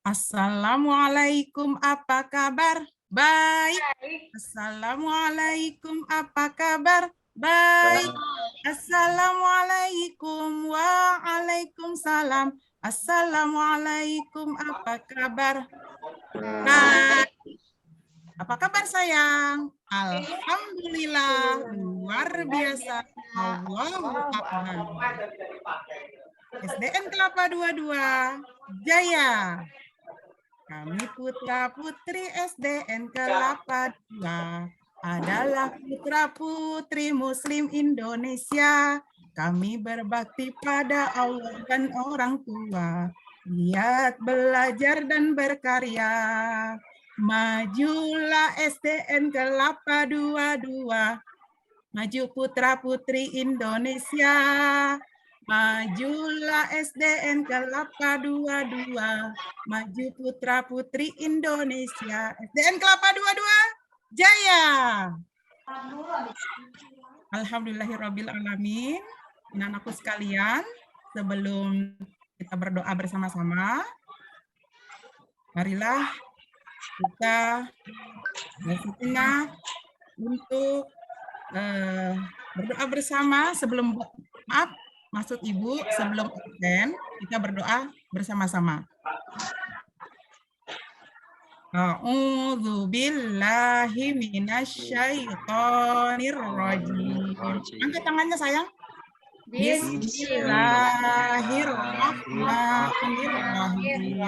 Assalamualaikum, apa kabar? Baik. Assalamualaikum, apa kabar? Baik. Assalamualaikum, waalaikumsalam. Assalamualaikum, apa kabar? Baik. Apa kabar sayang? Alhamdulillah, luar biasa. Allahu Akbar. SDN Kelapa 22, Jaya. Kami putra-putri SDN Kelapa 2 adalah putra-putri Muslim Indonesia. Kami berbakti pada Allah dan orang tua, giat belajar dan berkarya. Majulah SDN Kelapa 22, maju putra-putri Indonesia. Majulah SDN Kelapa 22, maju putra-putri Indonesia. SDN Kelapa 22, Jaya. Alhamdulillahirrabbilalamin. Anak-anakku sekalian, sebelum kita berdoa bersama-sama, marilah kita bersejenak untuk berdoa bersama sebelum, maksud Ibu, sebelum absen, kita berdoa bersama-sama. A'udzu billahi minasyaitonir rajim. Angkat tangannya sayang. Bismillahirrahmanirrahim.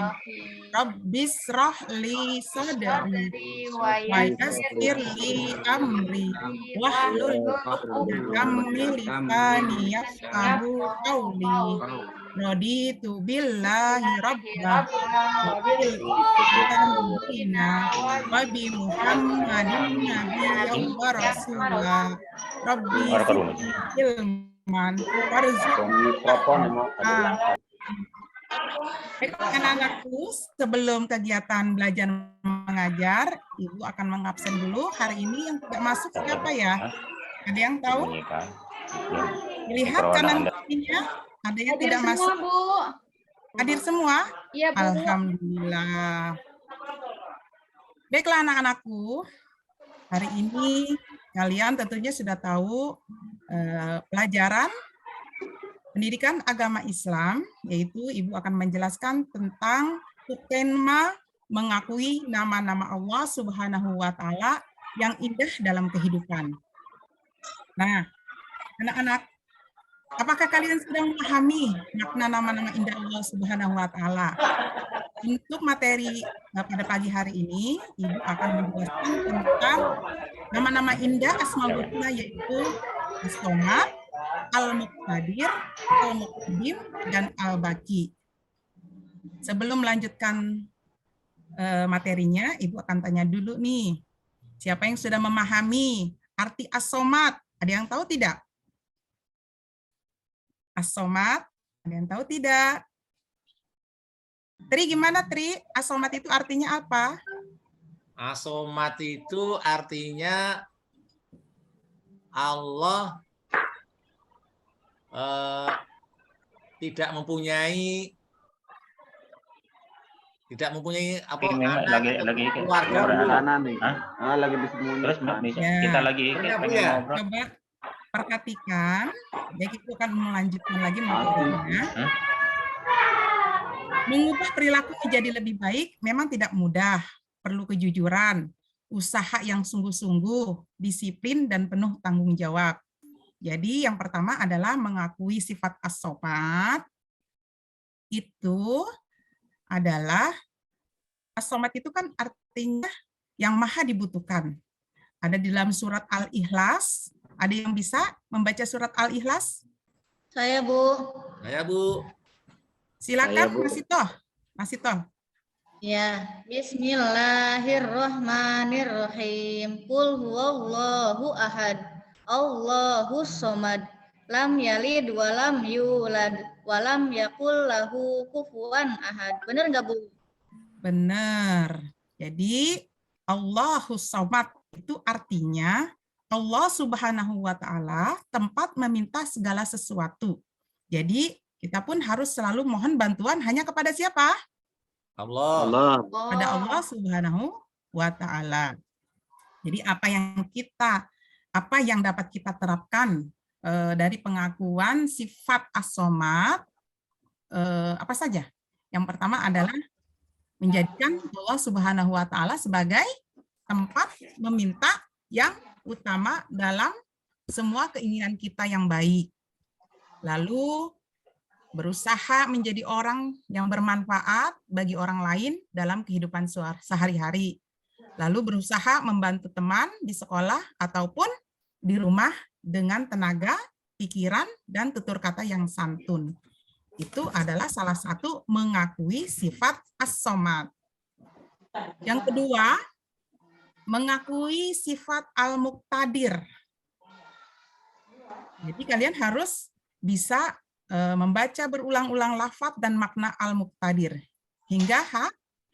Rabbishrah li sadri wa yassir li amri wahlul 'uqdatam min lisani yafqahu qawli. Raditu billahi rabban wa bil islami wa bi Muhammadin nabiyyan wa rasula. Rabbi ilman warzuqni. Baik, anak-anakku, sebelum kegiatan belajar mengajar, Ibu akan mengabsen dulu. Hari ini yang tidak masuk siapa ya? Ada yang tahu? Lihat kanan kirinya, ada yang tidak masuk. Bu. Hadir semua? Iya, Bu. Alhamdulillah. Baiklah anak-anakku, hari ini kalian tentunya sudah tahu pelajaran pendidikan agama Islam, yaitu Ibu akan menjelaskan tentang tema mengakui nama-nama Allah Subhanahu wa Ta'ala yang indah dalam kehidupan. Nah, anak-anak, apakah kalian sudah memahami makna nama-nama indah Allah Subhanahu wa Ta'ala? Untuk materi pada pagi hari ini, Ibu akan menjelaskan tentang nama-nama indah Asmaul Husna, yaitu As-Somad, Al-Muqtadir, Al-Muqaddim, dan Al-Baqi. Sebelum melanjutkan materinya, Ibu akan tanya dulu nih, siapa yang sudah memahami arti As-Somad? Ada yang tahu tidak? As-Somad, ada yang tahu tidak? Tri, gimana Tri? As-Somad itu artinya apa? As-Somad itu artinya Allah tidak mempunyai apa lagi keluarga. Lagi disembunyikan. Terus kita lagi ngobrol. Coba perhatikan, jadi kita akan melanjutkan lagi materinya. Mengubah perilaku menjadi lebih baik memang tidak mudah, perlu kejujuran, usaha yang sungguh-sungguh, disiplin, dan penuh tanggung jawab. Jadi yang pertama adalah mengakui sifat as-somad, itu adalah, as-somad itu kan artinya yang maha dibutuhkan. Ada di dalam surat Al-Ikhlas. Ada yang bisa membaca surat Al-Ikhlas? Saya, Bu. Saya, Bu. Silakan, Mas Ito. Ya, Bismillahirrahmanirrahim. Qul huwallahu ahad, Allahus somad, lam yalid wa lam yulad, wa lam yakul lahu kufuwan ahad. Benar nggak, Bu? Benar. Jadi Allahus somad itu artinya Allah Subhanahu wa Ta'ala tempat meminta segala sesuatu. Jadi kita pun harus selalu mohon bantuan hanya kepada siapa? Allah. Allah. pada Allah Subhanahu wa Ta'ala. Jadi apa yang dapat kita terapkan dari pengakuan sifat as-somad apa saja? Yang pertama adalah menjadikan Allah Subhanahu wa Ta'ala sebagai tempat meminta yang utama dalam semua keinginan kita yang baik. Lalu berusaha menjadi orang yang bermanfaat bagi orang lain dalam kehidupan sehari-hari. Lalu berusaha membantu teman di sekolah ataupun di rumah dengan tenaga, pikiran, dan tutur kata yang santun. Itu adalah salah satu mengakui sifat as-somad. Yang kedua, mengakui sifat al-muqtadir. Jadi kalian harus bisa membaca berulang-ulang lafaz dan makna al-muqtadir hingga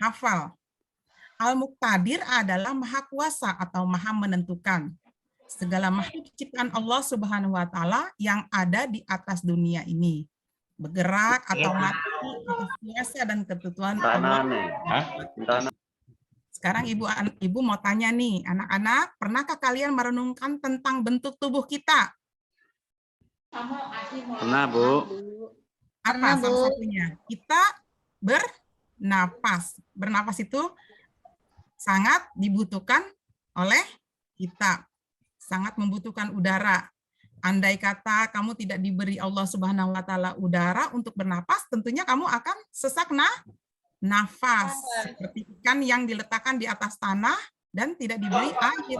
hafal. Al-muqtadir adalah maha kuasa atau maha menentukan. Segala makhluk ciptaan Allah Subhanahu wa Ta'ala yang ada di atas dunia ini. Bergerak atau mati atas kuasa dan ketentuan Allah. Sekarang ibu mau tanya nih, anak-anak, pernahkah kalian merenungkan tentang bentuk tubuh kita? Pernah, Bu. Apa salah satunya? Kita bernapas. Bernapas itu sangat dibutuhkan oleh kita. Sangat membutuhkan udara. Andai kata kamu tidak diberi Allah Subhanahu wa Ta'ala udara untuk bernapas, tentunya kamu akan sesak nafas. Seperti ikan yang diletakkan di atas tanah dan tidak diberi air.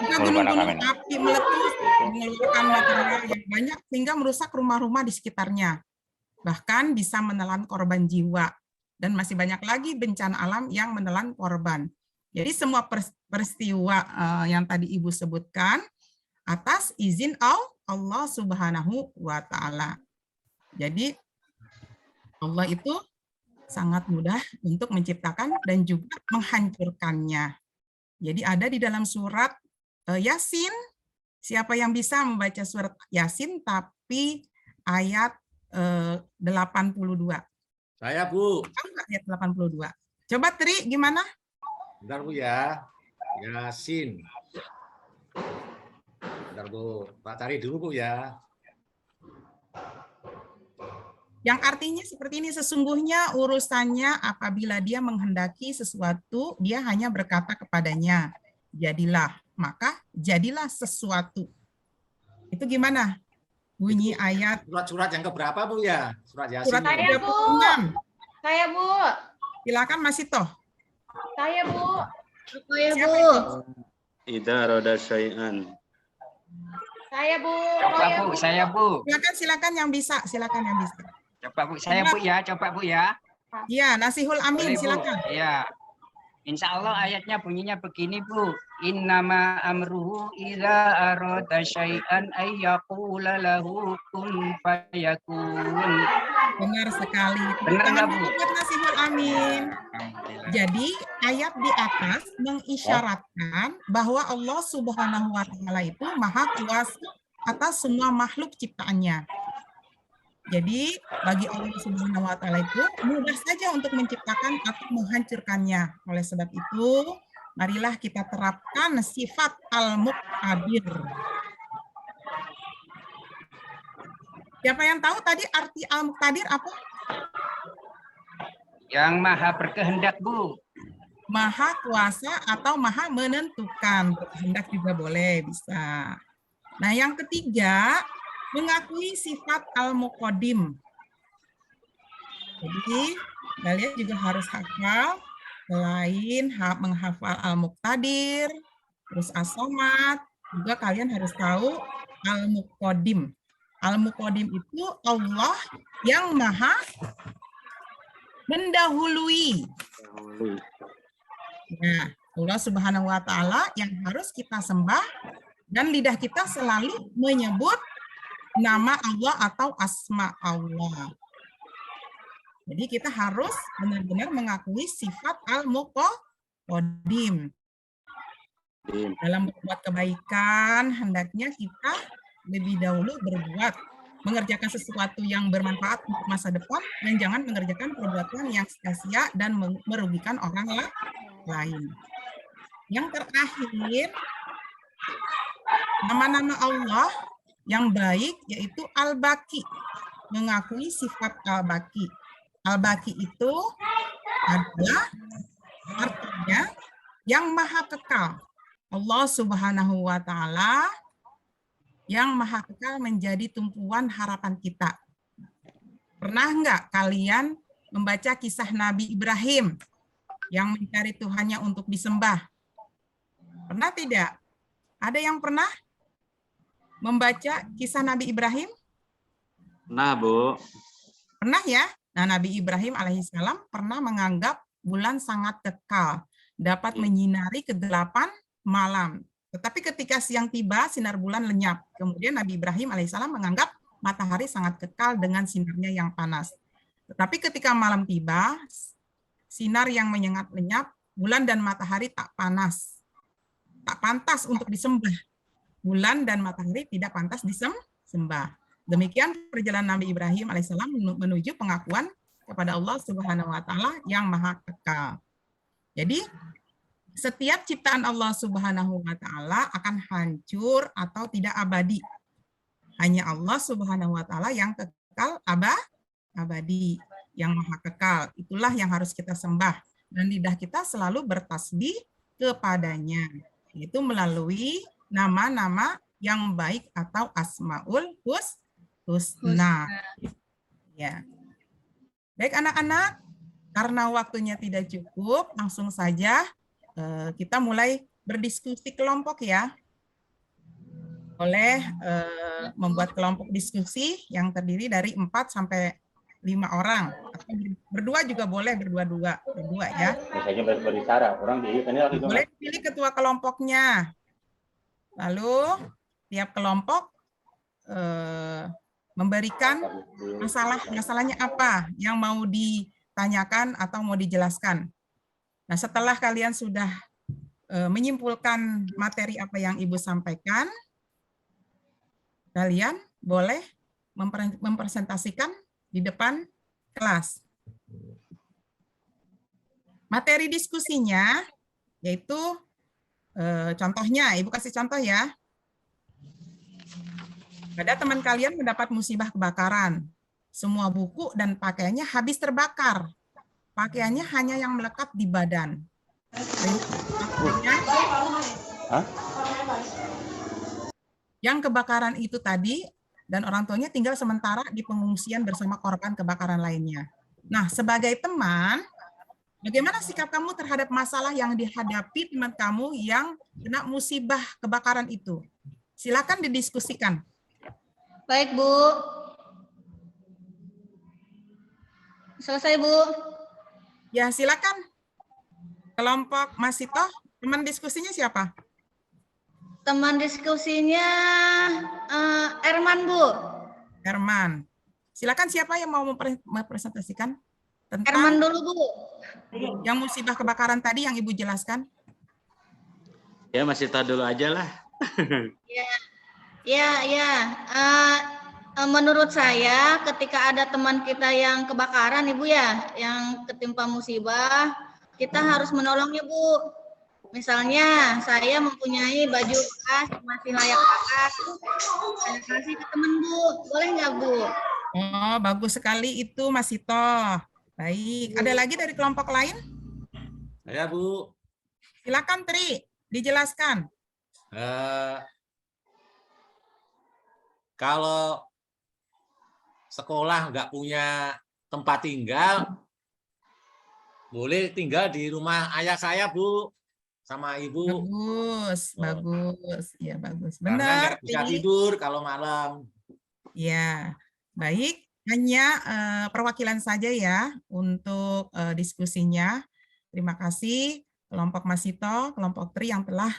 Jika gunung-gunung api meletus, mengeluarkan material yang banyak sehingga merusak rumah-rumah di sekitarnya. Bahkan bisa menelan korban jiwa. Dan masih banyak lagi bencana alam yang menelan korban. Jadi semua peristiwa yang tadi Ibu sebutkan atas izin Allah Subhanahu wa Ta'ala. Jadi Allah itu sangat mudah untuk menciptakan dan juga menghancurkannya. Jadi ada di dalam surat Yasin. Siapa yang bisa membaca surat Yasin tapi ayat 82? Saya, Bu. Ayat 82. Coba Tri, gimana? Bentar, Bu ya. Yasin. Bentar, Bu. Pak cari dulu, Bu ya. Yang artinya seperti ini, sesungguhnya urusannya apabila dia menghendaki sesuatu, dia hanya berkata kepadanya, jadilah, maka jadilah sesuatu. Itu gimana? Bunyi ayat. Surat-surat yang keberapa, Bu ya? Surat Yasin. Surat Saya, Bu. 36. Saya, Bu. Silakan Mas Ito. Saya, Bu. Saya, Siapa Bu. itu? Idza arada syai'an. Saya, Bu. Coba Bu, saya Bu. Silakan yang bisa, silakan yang bisa. Coba Bu, saya Bu ya, coba Bu ya. Iya, Nasihul Amin, Boleh, Bu? silakan. Iya. Insya Allah ayatnya bunyinya begini Bu. Innama amruhu idza arada syai'an ayyaqula lahu kun fayakun. Benar sekali. Benar nggak, Bu? Buat Nasihul Amin. Jadi ayat di atas mengisyaratkan bahwa Allah Subhanahu wa Ta'ala itu maha kuasa atas semua makhluk ciptaannya. Jadi bagi Allah Subhanahu wa Ta'ala itu mudah saja untuk menciptakan atau menghancurkannya. Oleh sebab itu, marilah kita terapkan sifat al-muqtadir. Siapa yang tahu tadi arti al-muqtadir apa? Yang maha berkehendak Bu. Maha kuasa atau maha menentukan. Berkehendak juga boleh, bisa. Nah, yang ketiga, mengakui sifat al-muqaddim. Jadi, kalian juga harus hafal, selain menghafal al-muqtadir, terus as-somad, juga kalian harus tahu al-muqaddim. Al-muqaddim itu Allah yang maha mendahului. Nah, Allah Subhanahu wa Ta'ala yang harus kita sembah dan lidah kita selalu menyebut nama Allah atau asma Allah. Jadi kita harus benar-benar mengakui sifat al-muqaddim. Dalam berbuat kebaikan, hendaknya kita lebih dahulu berbuat mengerjakan sesuatu yang bermanfaat untuk masa depan dan jangan mengerjakan perbuatan yang sia-sia dan merugikan orang lain. Yang terakhir, nama-nama Allah yang baik yaitu Al-Baqi, mengakui sifat Al-Baqi. Al-Baqi itu adalah artinya yang maha kekal. Allah Subhanahu wa Ta'ala yang maha kekal menjadi tumpuan harapan kita. Pernah nggak kalian membaca kisah Nabi Ibrahim yang mencari Tuhannya untuk disembah? Pernah tidak? Ada yang pernah membaca kisah Nabi Ibrahim? Nah, Bu. Pernah ya? Nah, Nabi Ibrahim alaihissalam pernah menganggap bulan sangat kekal, dapat menyinari kegelapan malam. Tetapi ketika siang tiba, sinar bulan lenyap. Kemudian Nabi Ibrahim alaihissalam menganggap matahari sangat kekal dengan sinarnya yang panas. Tetapi ketika malam tiba, sinar yang menyengat lenyap, bulan dan matahari tak panas. Tak pantas untuk disembah. Bulan dan matahari tidak pantas disembah. Demikian perjalanan Nabi Ibrahim alaihissalam menuju pengakuan kepada Allah Subhanahu wa Ta'ala yang maha kekal. Jadi, setiap ciptaan Allah Subhanahu wa Ta'ala akan hancur atau tidak abadi. Hanya Allah Subhanahu wa Ta'ala yang kekal abadi, yang maha kekal. Itulah yang harus kita sembah. Dan lidah kita selalu bertasbih kepadanya. Itu melalui nama-nama yang baik atau Asmaul Husna. Ya. Baik anak-anak, karena waktunya tidak cukup, langsung saja kita mulai berdiskusi kelompok ya. Boleh membuat kelompok diskusi yang terdiri dari 4 sampai 5 orang. Atau berdua juga boleh, berdua ya. Biasanya berbicara, orang Boleh pilih ketua kelompoknya. Lalu tiap kelompok memberikan masalahnya apa yang mau ditanyakan atau mau dijelaskan. Nah, setelah kalian sudah menyimpulkan materi apa yang Ibu sampaikan, kalian boleh mempresentasikan di depan kelas. Materi diskusinya yaitu contohnya, Ibu kasih contoh ya. Ada teman kalian mendapat musibah kebakaran. Semua buku dan pakaiannya habis terbakar. Pakaiannya hanya yang melekat di badan. Yang kebakaran itu tadi dan orang tuanya tinggal sementara di pengungsian bersama korban kebakaran lainnya. Nah, sebagai teman, bagaimana sikap kamu terhadap masalah yang dihadapi teman kamu yang kena musibah kebakaran itu? Silakan didiskusikan. Baik, Bu. Selesai, Bu. Ya, silakan. Kelompok Masito, teman diskusinya siapa? Teman diskusinya Erman, Bu. Herman. Silakan siapa yang mau mempresentasikan tentang Erman dulu, Bu. yang musibah kebakaran tadi yang Ibu jelaskan? Ya, masih tahu dulu aja lah. Ya. Menurut saya, ketika ada teman kita yang kebakaran, Ibu ya, yang ketimpa musibah, kita harus menolongnya, Bu. Misalnya, saya mempunyai baju bekas masih layak pakai, saya kasih ke teman, Bu. Boleh nggak, Bu? Oh, bagus sekali itu, Mas Sito. Baik, ada lagi dari kelompok lain? Saya, Bu. Silakan, Tri, dijelaskan. Kalau sekolah nggak punya tempat tinggal, boleh tinggal di rumah ayah saya, Bu, sama Ibu. Bagus. Ya, bagus. Karena Benar. nggak bisa tidur kalau malam. Ya, baik. Hanya perwakilan saja ya untuk diskusinya. Terima kasih kelompok Masito, kelompok Tri yang telah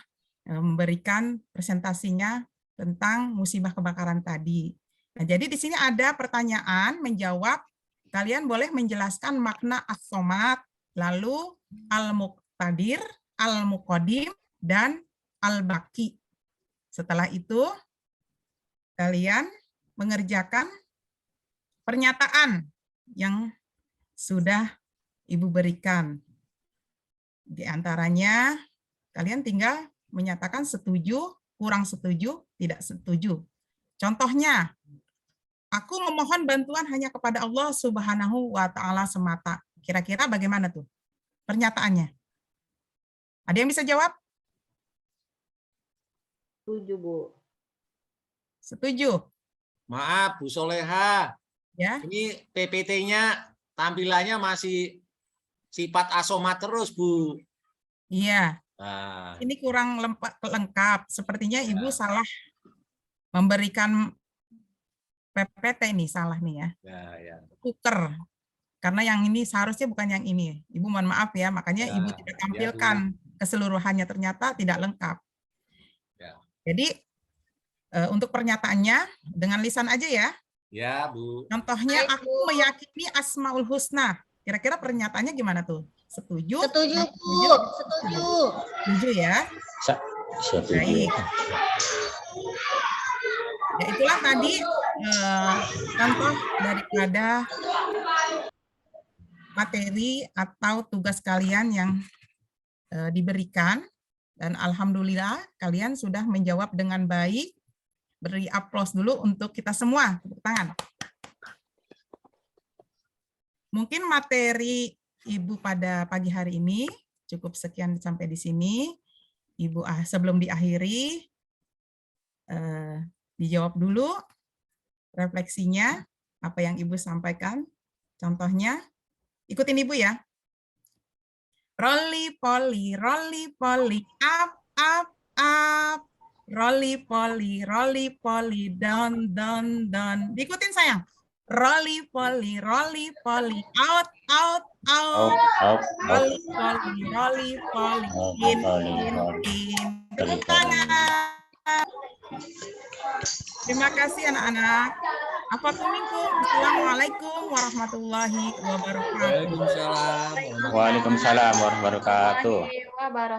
memberikan presentasinya tentang musibah kebakaran tadi. Nah, jadi di sini ada pertanyaan menjawab. Kalian boleh menjelaskan makna as-somad, lalu al-muqtadir, al-muqadim, dan al-baqi. Setelah itu, kalian mengerjakan pernyataan yang sudah Ibu berikan. Di antaranya, kalian tinggal menyatakan setuju, kurang setuju, tidak setuju. Contohnya, aku memohon bantuan hanya kepada Allah Subhanahu wa Ta'ala semata. Kira-kira bagaimana tuh pernyataannya? Ada yang bisa jawab? Setuju, Bu. Setuju. Maaf Bu Soleha, Ya. ini PPT-nya tampilannya masih sifat asomat terus Bu. Iya. Nah, Ini kurang lengkap. Sepertinya Ya. Ibu salah memberikan PPT ini, salah nih ya. ya. Tuker. Karena yang ini seharusnya bukan yang ini. Ibu mohon maaf ya, makanya Ya, Ibu tidak ya, tampilkan keseluruhannya, ternyata tidak lengkap. Ya. Jadi untuk pernyataannya dengan lisan aja ya. Ya Bu. Contohnya, Baik, aku Bu. meyakini Asmaul Husna. Kira-kira pernyataannya gimana tuh? Setuju? Setuju, Nggak Bu. Setuju. Setuju ya. Setuju. Baik. Ya itulah tadi contoh daripada materi atau tugas kalian yang diberikan, dan alhamdulillah kalian sudah menjawab dengan baik. Beri aplaus dulu untuk kita semua, tepuk tangan. Mungkin materi Ibu pada pagi hari ini cukup sekian sampai di sini. Ibu sebelum diakhiri, dijawab dulu refleksinya, apa yang Ibu sampaikan. Contohnya, ikutin Ibu ya. Roly poly, up, up, up. Roly poly, down, down, down. Diikutin sayang. Roly poly, out, out, out. Roly poly, in. Tepuk tangan. Terima kasih anak-anak. Afwatumminkum. Assalamualaikum warahmatullahi wabarakatuh. Waalaikumsalam. Waalaikumsalam warahmatullahi wabarakatuh. Warahmatullahi wabarakatuh.